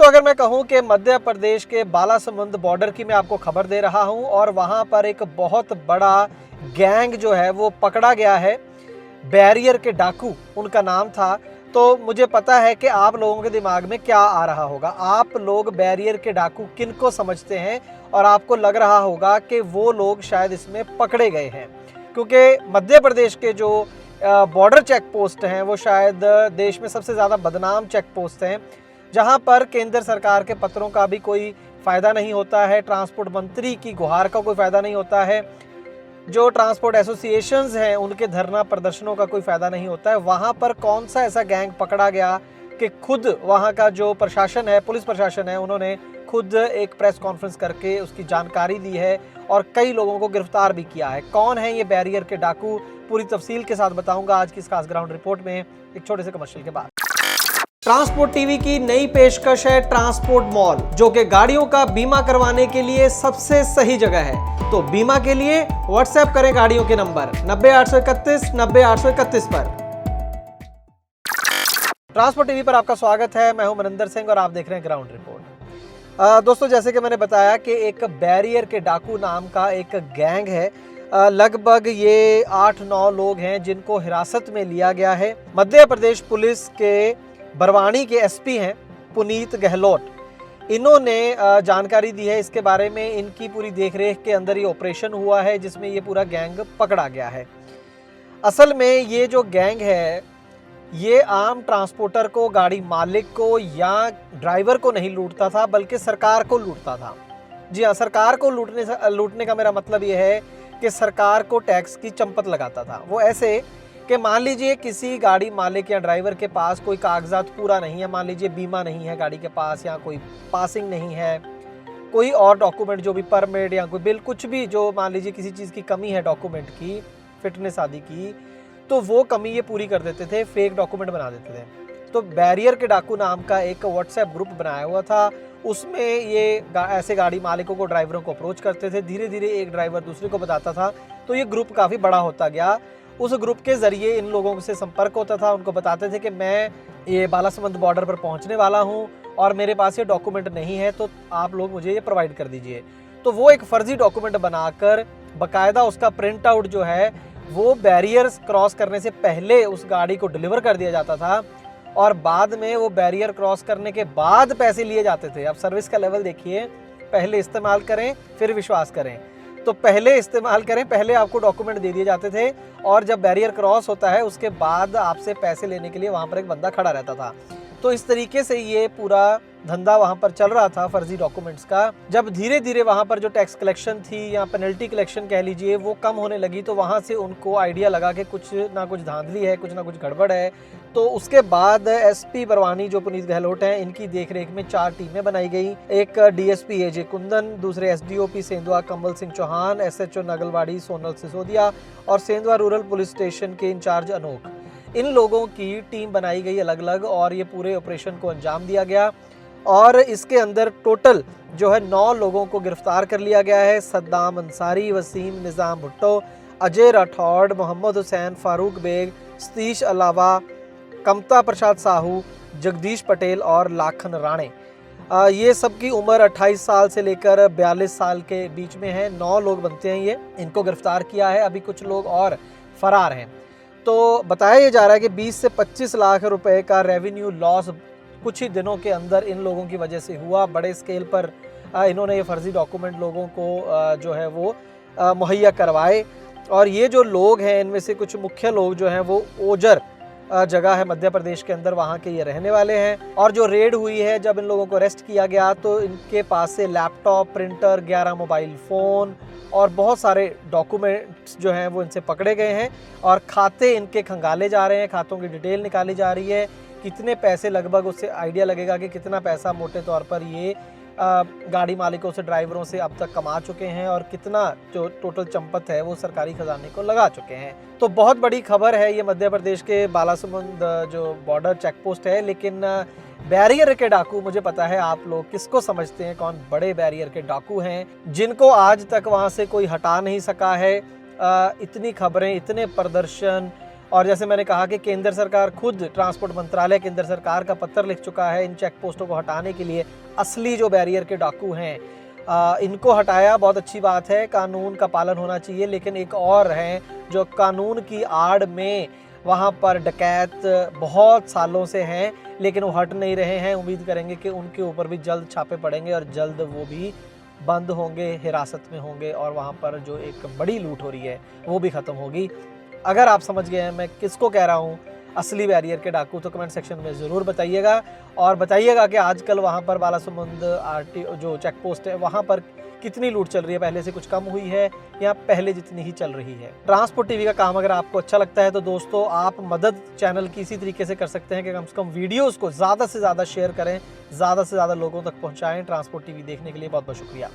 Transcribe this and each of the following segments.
दोस्तों, अगर मैं कहूं कि मध्य प्रदेश के बालासमुंद बॉर्डर की मैं आपको खबर दे रहा हूं और वहां पर एक बहुत बड़ा गैंग जो है वो पकड़ा गया है। बैरियर के डाकू उनका नाम था। तो मुझे पता है कि आप लोगों के दिमाग में क्या आ रहा होगा। आप लोग बैरियर के डाकू किनको समझते हैं और आपको लग रहा होगा कि वो लोग शायद इसमें पकड़े गए हैं, क्योंकि मध्य प्रदेश के जो बॉर्डर चेक पोस्ट हैं वो शायद देश में सबसे ज़्यादा बदनाम चेक पोस्ट हैं, जहां पर केंद्र सरकार के पत्रों का भी कोई फ़ायदा नहीं होता है, ट्रांसपोर्ट मंत्री की गुहार का कोई फ़ायदा नहीं होता है, जो ट्रांसपोर्ट एसोसिएशंस हैं उनके धरना प्रदर्शनों का कोई फ़ायदा नहीं होता है। वहां पर कौन सा ऐसा गैंग पकड़ा गया कि खुद वहां का जो प्रशासन है, पुलिस प्रशासन है, उन्होंने खुद एक प्रेस कॉन्फ्रेंस करके उसकी जानकारी दी है और कई लोगों को गिरफ्तार भी किया है। कौन है ये बैरियर के डाकू, पूरी तफसील के साथ बताऊंगा आज की इस खास ग्राउंड रिपोर्ट में, एक छोटे से कमर्शियल के बाद। ट्रांसपोर्ट टीवी की नई पेशकश है ट्रांसपोर्ट मॉल, जो कि गाड़ियों का बीमा करवाने के लिए सबसे सही जगह है। तो बीमा के लिए व्हाट्सएप करें गाड़ियों के नंबर 90 831 90 831 पर। ट्रांसपोर्ट टीवी पर आपका स्वागत है। मैं हूं मनिंदर सिंह और आप देख रहे हैं ग्राउंड रिपोर्ट। दोस्तों, जैसे कि मैंने बताया कि एक बैरियर के डाकू नाम का एक गैंग है। लगभग ये 8-9 लोग हैं जिनको हिरासत में लिया गया है। मध्य प्रदेश पुलिस के बरवानी के एसपी हैं पुनीत गहलोत, इन्होंने जानकारी दी है इसके बारे में। इनकी पूरी देखरेख के अंदर ये ऑपरेशन हुआ है जिसमें ये पूरा गैंग पकड़ा गया है। असल में ये जो गैंग है ये आम ट्रांसपोर्टर को, गाड़ी मालिक को या ड्राइवर को नहीं लूटता था, बल्कि सरकार को लूटता था। जी हाँ, सरकार को लूटने का मेरा मतलब ये है कि सरकार को टैक्स की चंपत लगाता था। वो ऐसे कि मान लीजिए किसी गाड़ी मालिक या ड्राइवर के पास कोई कागजात पूरा नहीं है, मान लीजिए बीमा नहीं है गाड़ी के पास, या कोई पासिंग नहीं है, कोई और डॉक्यूमेंट जो भी परमिट या कोई बिल, कुछ भी जो मान लीजिए किसी चीज़ की कमी है डॉक्यूमेंट की, फिटनेस आदि की, तो वो कमी ये पूरी कर देते थे, फेक डॉक्यूमेंट बना देते थे। तो बैरियर के डाकू नाम का एक व्हाट्सएप ग्रुप बनाया हुआ था। उसमें ये ऐसे गाड़ी मालिकों को, ड्राइवरों को अप्रोच करते थे। धीरे धीरे एक ड्राइवर दूसरे को बताता था, तो ये ग्रुप काफ़ी बड़ा होता गया। उस ग्रुप के ज़रिए इन लोगों से संपर्क होता था। उनको बताते थे कि मैं ये बालासमुंद बॉर्डर पर पहुंचने वाला हूं और मेरे पास ये डॉक्यूमेंट नहीं है, तो आप लोग मुझे ये प्रोवाइड कर दीजिए। तो वो एक फ़र्ज़ी डॉक्यूमेंट बनाकर बाकायदा उसका प्रिंट आउट जो है वो बैरियर्स क्रॉस करने से पहले उस गाड़ी को डिलीवर कर दिया जाता था और बाद में वो बैरियर क्रॉस करने के बाद पैसे लिए जाते थे। अब सर्विस का लेवल देखिए, पहले इस्तेमाल करें फिर विश्वास करें। तो पहले इस्तेमाल करें, पहले आपको डॉक्यूमेंट दे दिए जाते थे और जब बैरियर क्रॉस होता है उसके बाद आपसे पैसे लेने के लिए वहाँ पर एक बंदा खड़ा रहता था। तो इस तरीके से ये पूरा धंधा वहाँ पर चल रहा था फर्जी डॉक्यूमेंट्स का। जब धीरे धीरे वहाँ पर जो टैक्स कलेक्शन थी या पेनल्टी कलेक्शन कह लीजिए वो कम होने लगी, तो वहाँ से उनको आइडिया लगा कि कुछ ना कुछ धांधली है, कुछ ना कुछ गड़बड़ है। तो उसके बाद एसपी बरवानी जो पुनीत गहलोत हैं, इनकी देखरेख में 4 टीमें बनाई गई। एक डीएसपी एजे कुंदन, दूसरे एसडीओपी सेंधवा कमल सिंह चौहान, एसएचओ नगलवाड़ी सोनल सिसोदिया और सेंधवा रूरल पुलिस स्टेशन के इंचार्ज अनोख। इन लोगों की टीम बनाई गई अलग अलग और ये पूरे ऑपरेशन को अंजाम दिया गया और इसके अंदर टोटल जो है 9 लोगों को गिरफ्तार कर लिया गया है। सद्दाम अंसारी, वसीम निज़ाम भुट्टो, अजय राठौड़, मोहम्मद हुसैन, फारूक बेग, सतीश अलावा, कमता प्रसाद साहू, जगदीश पटेल और लाखन राणे। ये सब की उम्र 28 साल से लेकर 42 साल के बीच में है। 9 लोग बनते हैं ये, इनको गिरफ्तार किया है। अभी कुछ लोग और फरार हैं। तो बताया ये जा रहा है कि 20 से 25 लाख रुपए का रेवेन्यू लॉस कुछ ही दिनों के अंदर इन लोगों की वजह से हुआ। बड़े स्केल पर इन्होंने ये फर्जी डॉक्यूमेंट लोगों को जो है वो मुहैया करवाए। और ये जो लोग हैं इनमें से कुछ मुख्य लोग जो हैं वो ओजर जगह है मध्य प्रदेश के अंदर, वहाँ के ये रहने वाले हैं। और जो रेड हुई है, जब इन लोगों को अरेस्ट किया गया तो इनके पास से लैपटॉप, प्रिंटर, 11 मोबाइल फ़ोन और बहुत सारे डॉक्यूमेंट्स जो हैं वो इनसे पकड़े गए हैं और खाते इनके खंगाले जा रहे हैं। खातों की डिटेल निकाली जा रही है, कितने पैसे, लगभग उससे आइडिया लगेगा कि कितना पैसा मोटे तौर पर ये गाड़ी मालिकों से, ड्राइवरों से अब तक कमा चुके हैं और कितना जो टोटल चंपत है वो सरकारी खजाने को लगा चुके हैं। तो बहुत बड़ी खबर है ये मध्य प्रदेश के बालासमुंद जो बॉर्डर चेक पोस्ट है। लेकिन बैरियर के डाकू, मुझे पता है आप लोग किसको समझते हैं, कौन बड़े बैरियर के डाकू हैं जिनको आज तक वहाँ से कोई हटा नहीं सका है। इतनी खबरें, इतने प्रदर्शन और जैसे मैंने कहा कि केंद्र सरकार खुद, ट्रांसपोर्ट मंत्रालय केंद्र सरकार का पत्र लिख चुका है इन चेक पोस्टों को हटाने के लिए। असली जो बैरियर के डाकू हैं इनको हटाया, बहुत अच्छी बात है, कानून का पालन होना चाहिए। लेकिन एक और हैं जो कानून की आड़ में वहाँ पर डकैत बहुत सालों से हैं, लेकिन वो हट नहीं रहे हैं। उम्मीद करेंगे कि उनके ऊपर भी जल्द छापे पड़ेंगे और जल्द वो भी बंद होंगे, हिरासत में होंगे और वहाँ पर जो एक बड़ी लूट हो रही है वो भी ख़त्म होगी। अगर आप समझ गए हैं मैं किसको कह रहा हूँ असली बैरियर के डाकू, तो कमेंट सेक्शन में ज़रूर बताइएगा। और बताइएगा कि आजकल वहाँ पर बालासुरंद जो चेक पोस्ट है वहाँ पर कितनी लूट चल रही है, पहले से कुछ कम हुई है या पहले जितनी ही चल रही है। ट्रांसपोर्ट टीवी का काम अगर आपको अच्छा लगता है तो दोस्तों आप मदद चैनल की इसी तरीके से कर सकते हैं कि कम से कम वीडियोस को ज़्यादा से ज़्यादा शेयर करें, ज़्यादा से ज़्यादा लोगों तक पहुँचाएँ। ट्रांसपोर्ट टीवी देखने के लिए बहुत बहुत शुक्रिया।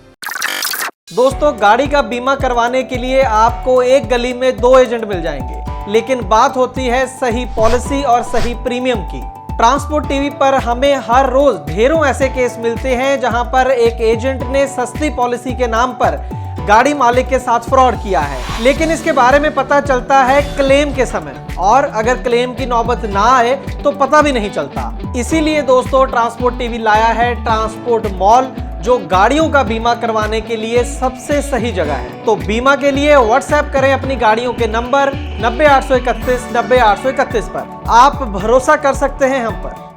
दोस्तों, गाड़ी का बीमा करवाने के लिए आपको एक गली में 2 एजेंट मिल जाएंगे, लेकिन बात होती है सही पॉलिसी और सही प्रीमियम की। ट्रांसपोर्ट टीवी पर हमें हर रोज ढेरों ऐसे केस मिलते हैं जहां पर एक एजेंट ने सस्ती पॉलिसी के नाम पर गाड़ी मालिक के साथ फ्रॉड किया है, लेकिन इसके बारे में पता चलता है क्लेम के समय, और अगर क्लेम की नौबत ना आए तो पता भी नहीं चलता। इसीलिए दोस्तों ट्रांसपोर्ट टीवी लाया है ट्रांसपोर्ट मॉल, जो गाड़ियों का बीमा करवाने के लिए सबसे सही जगह है। तो बीमा के लिए व्हाट्सएप करें अपनी गाड़ियों के नंबर 90 831 90 831 पर। आप भरोसा कर सकते हैं हम पर।